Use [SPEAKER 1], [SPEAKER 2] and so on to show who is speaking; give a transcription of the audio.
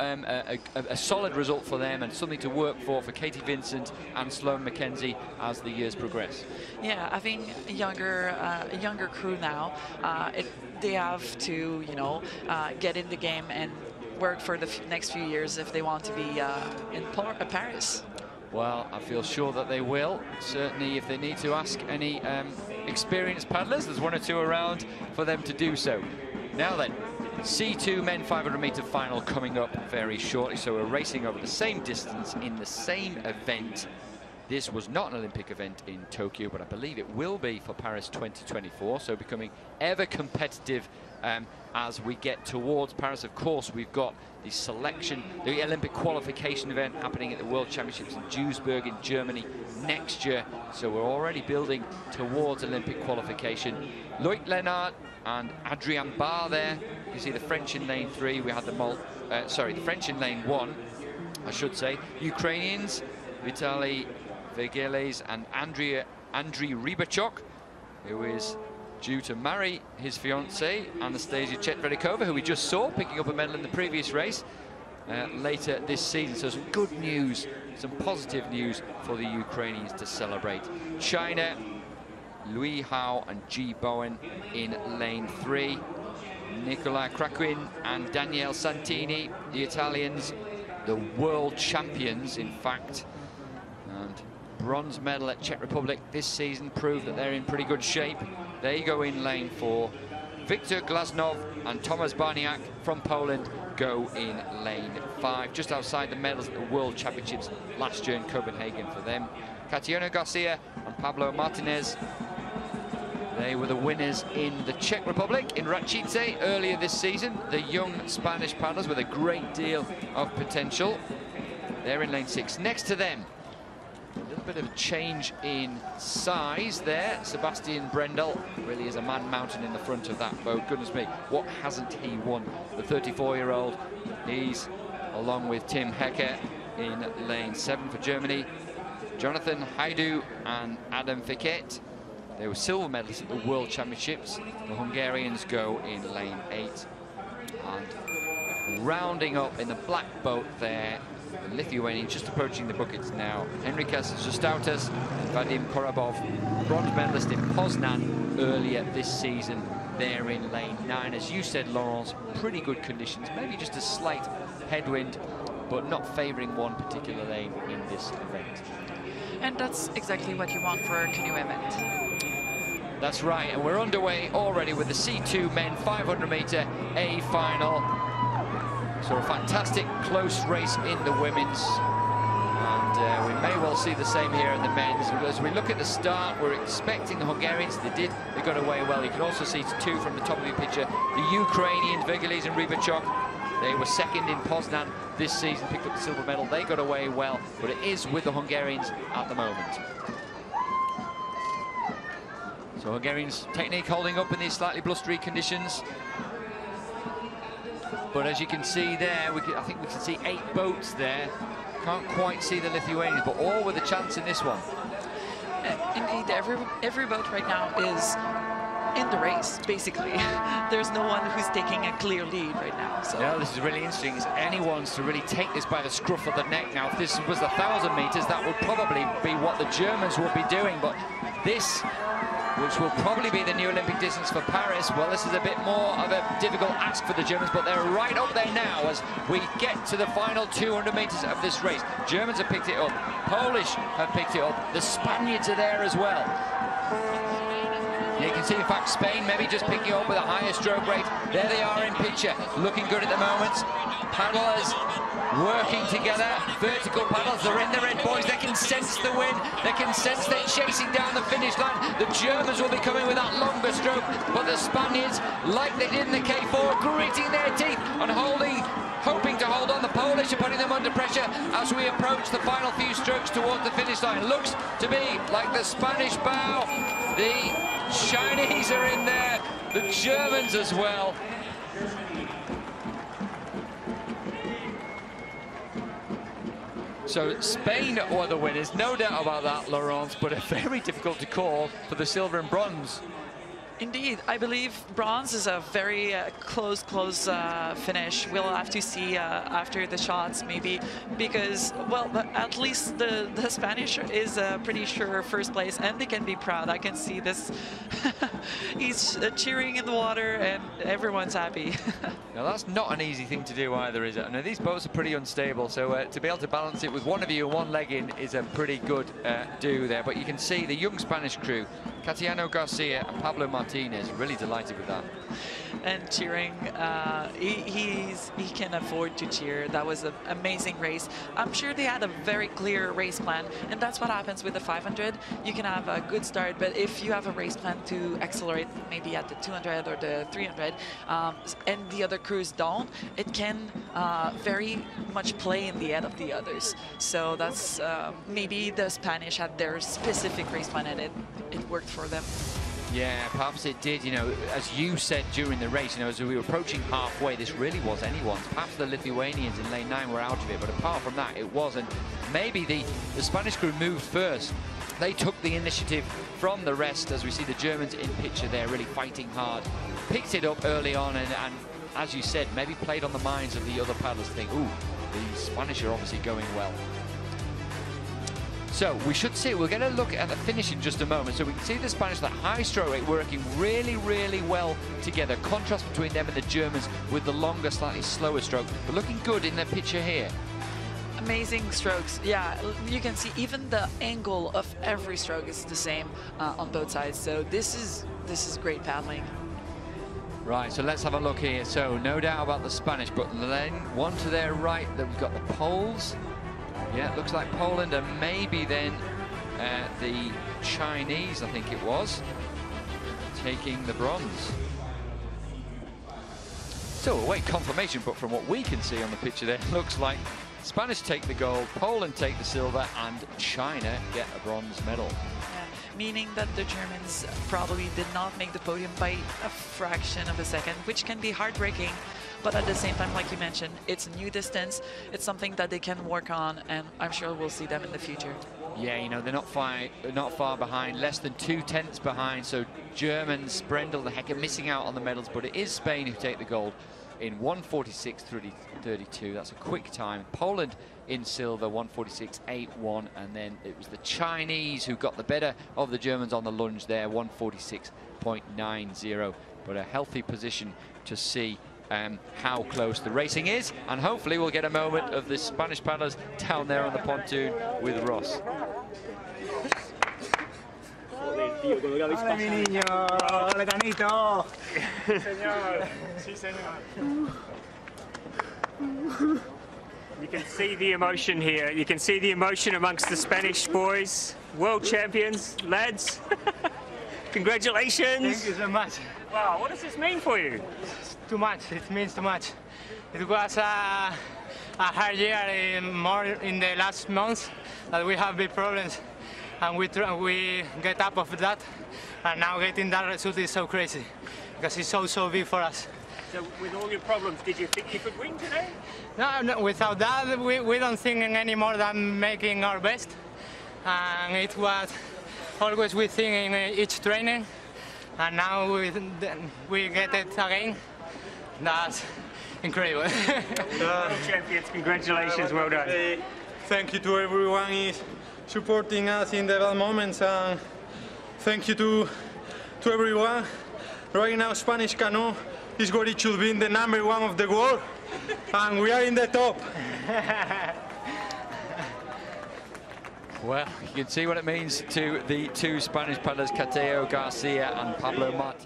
[SPEAKER 1] a solid result for them and something to work for Katie Vincent and Sloane McKenzie as the years progress.
[SPEAKER 2] Yeah, I think a younger crew now, they have to, you know, get in the game and work for the next few years if they want to be in Paris.
[SPEAKER 1] Well, I feel sure that they will. Certainly, if they need to ask any experienced paddlers, there's one or two around for them to do so. Now then, C2 men 500-meter final coming up very shortly. So we're racing over the same distance in the same event. This was not an Olympic event in Tokyo, but I believe it will be for Paris 2024. So becoming ever competitive as we get towards Paris. Of course, we've got the selection, the Olympic qualification event happening at the World Championships in Duisburg in Germany next year. So we're already building towards Olympic qualification. Loïc Lénard and Adrien Barr there. You see the French in lane 3. We had the French in lane 1, I should say. Ukrainians, Vitaly Vergeles and Andriy Rybachuk, who is due to marry his fiancée, Anastasia Chetverikova, who we just saw picking up a medal in the previous race later this season. So some good news, some positive news for the Ukrainians to celebrate. China, Lui Hao and Ji Bowen in lane 3. Nikolai Krakwin and Daniele Santini, the Italians, the world champions, in fact. And bronze medal at Czech Republic this season proved that they're in pretty good shape. They go in lane 4. Viktor Glasnov and Tomasz Barniak from Poland go in lane 5, just outside the medals at the World Championships last year in Copenhagen for them. Katiana Garcia and Pablo Martinez, they were the winners in the Czech Republic, in Račice earlier this season. The young Spanish paddlers with a great deal of potential. They're in lane 6. Next to them, a little bit of a change in size there. Sebastian Brendel really is a man mountain in the front of that boat. Goodness me, what hasn't he won? The 34-year-old, he's along with Tim Hecker in lane 7 for Germany. Jonathan Haidu and Adam Fiket, they were silver medalists at the World Championships. The Hungarians go in lane 8. And rounding up in the black boat there, the Lithuanians just approaching the buckets now. Henrikas Zostautas and Vadim Korobov, bronze medalist in Poznan earlier this season. They're in lane 9. As you said, Laurence, pretty good conditions. Maybe just a slight headwind, but not favouring one particular lane in this event.
[SPEAKER 2] And that's exactly what you want for a canoe event.
[SPEAKER 1] That's right, and we're underway already with the C2 men 500-meter A final. So a fantastic close race in the women's, and we may well see the same here in the men's. As we look at the start, we're expecting the Hungarians. They got away well. You can also see 2 from the top of your picture. The Ukrainians, Vergeles and Rybachuk, they were second in Poznan this season, picked up the silver medal. They got away well, but it is with the Hungarians at the moment. So Hungarians' technique holding up in these slightly blustery conditions. But as you can see there, I think we can see 8 boats there. Can't quite see the Lithuanians, but all with a chance in this one.
[SPEAKER 2] Indeed, every boat right now is in the race, basically. There's no one who's taking a clear lead right now. So.
[SPEAKER 1] Yeah, this is really interesting. It's anyone's to really take this by the scruff of the neck now. If this was the 1,000 meters, that would probably be what the Germans would be doing. But this, which will probably be the new Olympic distance for Paris, well, this is a bit more of a difficult ask for the Germans, but they're right up there now as we get to the final 200 meters of this race. Germans have picked it up. Polish have picked it up. The Spaniards are there as well. You can see, in fact, Spain maybe just picking up with a higher stroke rate. There they are in picture, looking good at the moment. Paddlers working together, vertical paddles, they're in the red, boys. They can sense the wind, they can sense they're chasing down the finish line. The Germans will be coming with that longer stroke, but the Spaniards, like they did in the K4, gritting their teeth and hoping to hold on. The Polish are putting them under pressure as we approach the final few strokes towards the finish line. Looks to be like the Spanish bow. The Chinese are in there, the Germans as well. So Spain were the winners, no doubt about that, Laurence, but very difficult to call for the silver and bronze.
[SPEAKER 2] Indeed, I believe bronze is a very close finish. We'll have to see after the shots, maybe, because, well, at least the Spanish is pretty sure first place, and they can be proud. I can see this. He's cheering in the water, and everyone's happy.
[SPEAKER 1] Now, that's not an easy thing to do either, is it? Now, these boats are pretty unstable, so to be able to balance it with one of you and one leg in is a pretty good do there. But you can see the young Spanish crew, Catiano Garcia and Pablo Martinez, really delighted with that.
[SPEAKER 2] And cheering, he can afford to cheer. That was an amazing race. I'm sure they had a very clear race plan, and that's what happens with the 500. You can have a good start, but if you have a race plan to accelerate maybe at the 200 or the 300, and the other crews don't, it can very much play in the head of the others. So that's maybe the Spanish had their specific race plan, and it worked for them.
[SPEAKER 1] Yeah, perhaps it did. You know, as you said during the race, you know, as we were approaching halfway, this really was anyone's. Perhaps the Lithuanians in lane 9 were out of it, but apart from that, it wasn't. Maybe the Spanish crew moved first. They took the initiative from the rest, as we see the Germans in picture there, really fighting hard. Picked it up early on, and as you said, maybe played on the minds of the other paddlers to think, ooh, the Spanish are obviously going well. So we should see, we'll get a look at the finish in just a moment. So we can see the Spanish, that high stroke rate, working really, really well together. Contrast between them and the Germans with the longer, slightly slower stroke, but looking good in the picture here.
[SPEAKER 2] Amazing strokes. Yeah, you can see even the angle of every stroke is the same on both sides. So this is great paddling.
[SPEAKER 1] Right, so let's have a look here. So no doubt about the Spanish, but then one to their right, then we've got the Poles. Yeah, it looks like Poland, and maybe then the Chinese, I think it was, taking the bronze. So await confirmation, but from what we can see on the picture there, it looks like Spanish take the gold, Poland take the silver, and China get a bronze medal.
[SPEAKER 2] Yeah, meaning that the Germans probably did not make the podium by a fraction of a second, which can be heartbreaking. But at the same time, like you mentioned, it's a new distance. It's something that they can work on, and I'm sure we'll see them in the future.
[SPEAKER 1] Yeah, you know, they're not far behind, less than 2/10 behind. So Germans, Brendel, the Hecker, missing out on the medals, but it is Spain who take the gold in 1:46.32. That's a quick time. Poland in silver, 1:46.81, and then it was the Chinese who got the better of the Germans on the lunge there, 1:46.90. But a healthy position to see how close the racing is, and hopefully we'll get a moment of the Spanish paddlers down there on the pontoon with Ross.
[SPEAKER 3] ¡Hola, mi niño! ¡Hola, Canito!
[SPEAKER 4] Señor. Sí, señor. You can see the emotion here. You can see the emotion amongst the Spanish boys. World champions, lads. Congratulations.
[SPEAKER 3] Thank you so much.
[SPEAKER 4] Wow, what does this mean for you?
[SPEAKER 3] Too much. It means too much. It was a hard year, more in the last months, that we have big problems, and we get up of that, and now getting that result is so crazy, because it's so big for us.
[SPEAKER 4] So with all your problems, did you think you could win today?
[SPEAKER 3] No, without that, we don't think any more than making our best, and it was always we think in each training, and now we get it again. That's incredible.
[SPEAKER 4] World champions, congratulations, well done.
[SPEAKER 5] Thank you to everyone is supporting us in the bad moments, and thank you to everyone. Right now, Spanish canoe is what it should be, in the #1 of the world, and we are in the top.
[SPEAKER 1] Well, you can see what it means to the two Spanish paddlers, Catiano Garcia and Pablo Martinez.